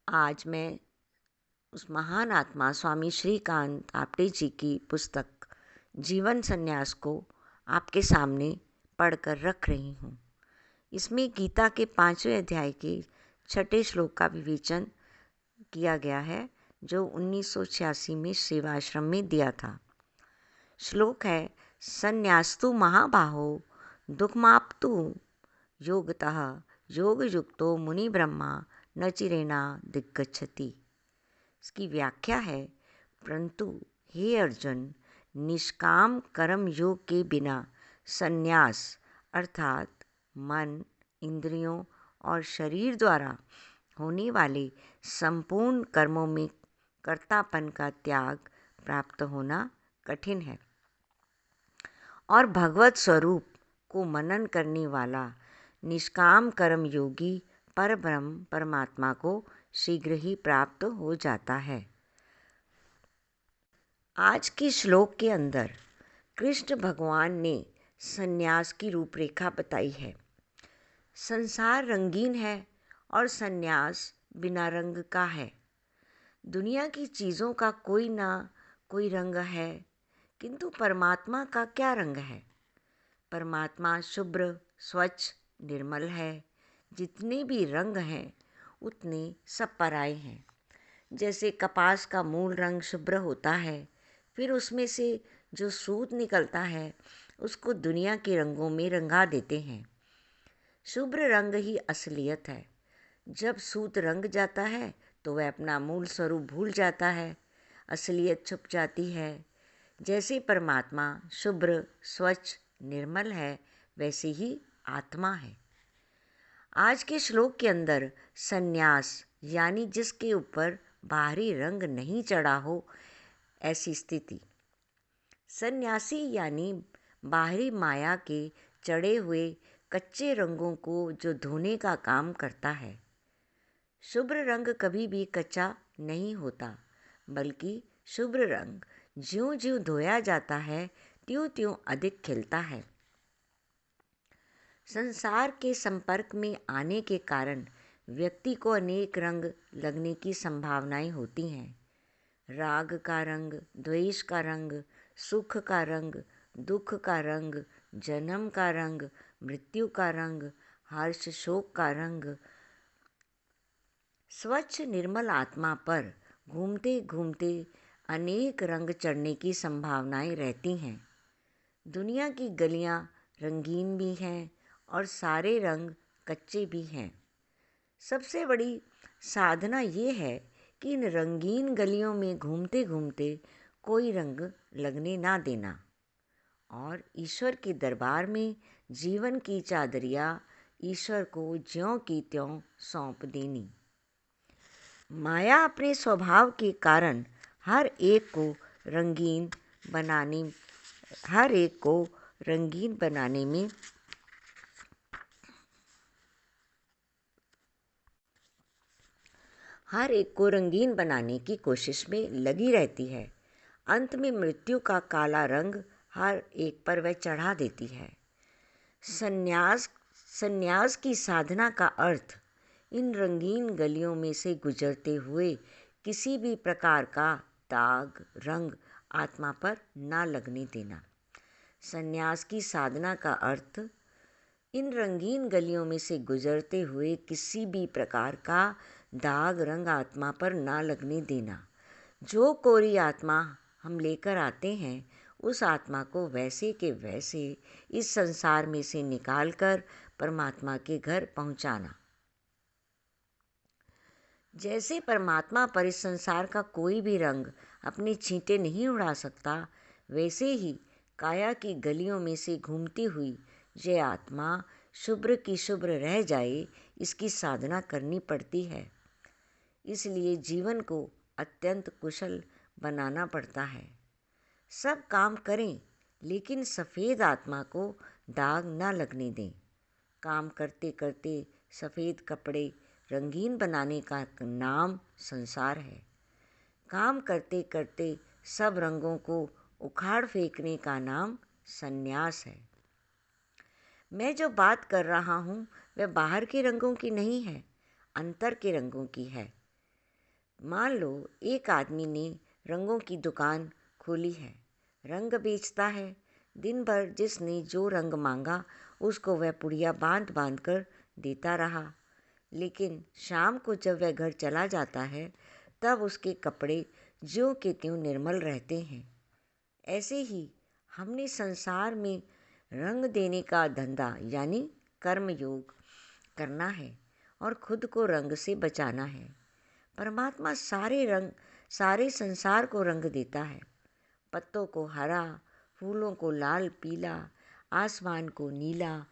आज मैं उस महान आत्मा स्वामी श्रीकांत आप्टे जी की पुस्तक जीवन संन्यास को आपके सामने पढ़कर रख रही हूँ। इसमें गीता के 5वें अध्याय के 6ठे श्लोक का विवेचन किया गया है, जो 1986 में सेवाश्रम में दिया था। श्लोक है, संन्यास्तु महाबाहो दुःखमाप्तु योगतः योगयुक्तो मुनि ब्रह्मा न चिरेणा दिग्गच्छति। इसकी व्याख्या है, परंतु हे अर्जुन, निष्काम कर्म योग के बिना संन्यास अर्थात मन, इंद्रियों और शरीर द्वारा होने वाले संपूर्ण कर्मों में कर्तापन का त्याग प्राप्त होना कठिन है और भगवत स्वरूप को मनन करने वाला निष्काम कर्म योगी परब्रह्म परमात्मा को शीघ्र ही प्राप्त हो जाता है। आज के श्लोक के अंदर कृष्ण भगवान ने संन्यास की रूपरेखा बताई है। संसार रंगीन है और संन्यास बिना रंग का है। दुनिया की चीज़ों का कोई ना कोई रंग है, किंतु परमात्मा का क्या रंग है? परमात्मा शुभ्र, स्वच्छ, निर्मल है। जितने भी रंग हैं उतने सब पराए हैं। जैसे कपास का मूल रंग शुभ्र होता है, फिर उसमें से जो सूत निकलता है उसको दुनिया के रंगों में रंगा देते हैं। शुभ्र रंग ही असलियत है। जब सूत रंग जाता है तो वह अपना मूल स्वरूप भूल जाता है, असलियत छुप जाती है। जैसे परमात्मा शुभ्र, स्वच्छ, निर्मल है, वैसे ही आत्मा है। आज के श्लोक के अंदर संन्यास यानी जिसके ऊपर बाहरी रंग नहीं चढ़ा हो, ऐसी स्थिति। सन्यासी यानी बाहरी माया के चढ़े हुए कच्चे रंगों को जो धोने का काम करता है। शुभ्र रंग कभी भी कच्चा नहीं होता, बल्कि शुभ्र रंग ज्यों ज्यों धोया जाता है त्यों त्यों अधिक खिलता है। संसार के संपर्क में आने के कारण व्यक्ति को अनेक रंग लगने की संभावनाएं होती हैं। राग का रंग, द्वेष का रंग, सुख का रंग, दुख का रंग, जन्म का रंग, मृत्यु का रंग, हर्ष शोक का रंग। स्वच्छ निर्मल आत्मा पर घूमते घूमते अनेक रंग चढ़ने की संभावनाएं रहती हैं। दुनिया की गलियां रंगीन भी हैं और सारे रंग कच्चे भी हैं। सबसे बड़ी साधना ये है कि इन रंगीन गलियों में घूमते घूमते कोई रंग लगने ना देना और ईश्वर के दरबार में जीवन की चादरिया ईश्वर को ज्यों की त्यों सौंप देनी। माया अपने स्वभाव के कारण हर एक को रंगीन बनाने हर एक को रंगीन बनाने में हर एक को रंगीन बनाने की कोशिश में लगी रहती है। अंत में मृत्यु का काला रंग हर एक पर वह चढ़ा देती है। संन्यास संन्यास की साधना का अर्थ इन रंगीन गलियों में से गुजरते हुए किसी भी प्रकार का दाग रंग आत्मा पर ना लगने देना। संन्यास की साधना का अर्थ इन रंगीन गलियों में से गुजरते हुए किसी भी प्रकार का दाग रंग आत्मा पर ना लगने देना। जो कोरी आत्मा हम लेकर आते हैं उस आत्मा को वैसे के वैसे इस संसार में से निकालकर परमात्मा के घर पहुंचाना। जैसे परमात्मा पर इस संसार का कोई भी रंग अपने छींटे नहीं उड़ा सकता, वैसे ही काया की गलियों में से घूमती हुई ये आत्मा शुभ्र की शुभ्र रह जाए, इसकी साधना करनी पड़ती है। इसलिए जीवन को अत्यंत कुशल बनाना पड़ता है। सब काम करें, लेकिन सफ़ेद आत्मा को दाग ना लगने दें। काम करते करते सफ़ेद कपड़े रंगीन बनाने का नाम संसार है। काम करते करते सब रंगों को उखाड़ फेंकने का नाम संन्यास है। मैं जो बात कर रहा हूँ वह बाहर के रंगों की नहीं है, अंतर के रंगों की है। मान लो एक आदमी ने रंगों की दुकान खोली है, रंग बेचता है। दिन भर जिसने जो रंग मांगा उसको वह पुड़िया बांध बांध कर देता रहा, लेकिन शाम को जब वह घर चला जाता है तब उसके कपड़े ज्यों के त्यों निर्मल रहते हैं। ऐसे ही हमने संसार में रंग देने का धंधा यानी कर्मयोग करना है और खुद को रंग से बचाना है। परमात्मा सारे संसार को रंग देता है। पत्तों को हरा, फूलों को लाल पीला, आसमान को नीला,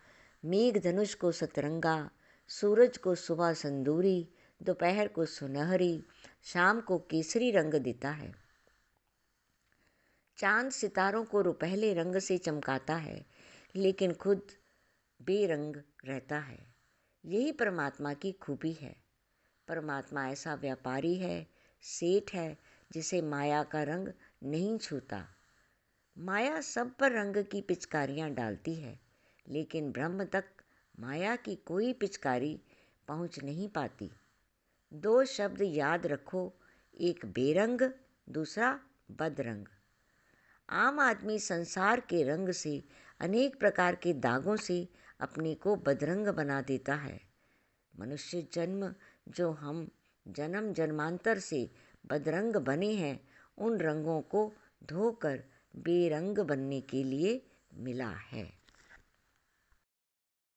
मेघधनुष को सतरंगा, सूरज को सुबह संदूरी, दोपहर को सुनहरी, शाम को केसरी रंग देता है। चांद सितारों को रुपहले रंग से चमकाता है, लेकिन खुद बेरंग रहता है। यही परमात्मा की खूबी है। परमात्मा ऐसा व्यापारी है, सेठ है, जिसे माया का रंग नहीं छूता। माया सब पर रंग की पिचकारियाँ डालती है, लेकिन ब्रह्म तक माया की कोई पिचकारी पहुँच नहीं पाती। दो शब्द याद रखो, एक बेरंग, दूसरा बदरंग। आम आदमी संसार के रंग से, अनेक प्रकार के दागों से अपने को बदरंग बना देता है। मनुष्य जन्म जो हम जन्म जन्मांतर से बदरंग बने हैं, उन रंगों को धोकर बेरंग बनने के लिए मिला है।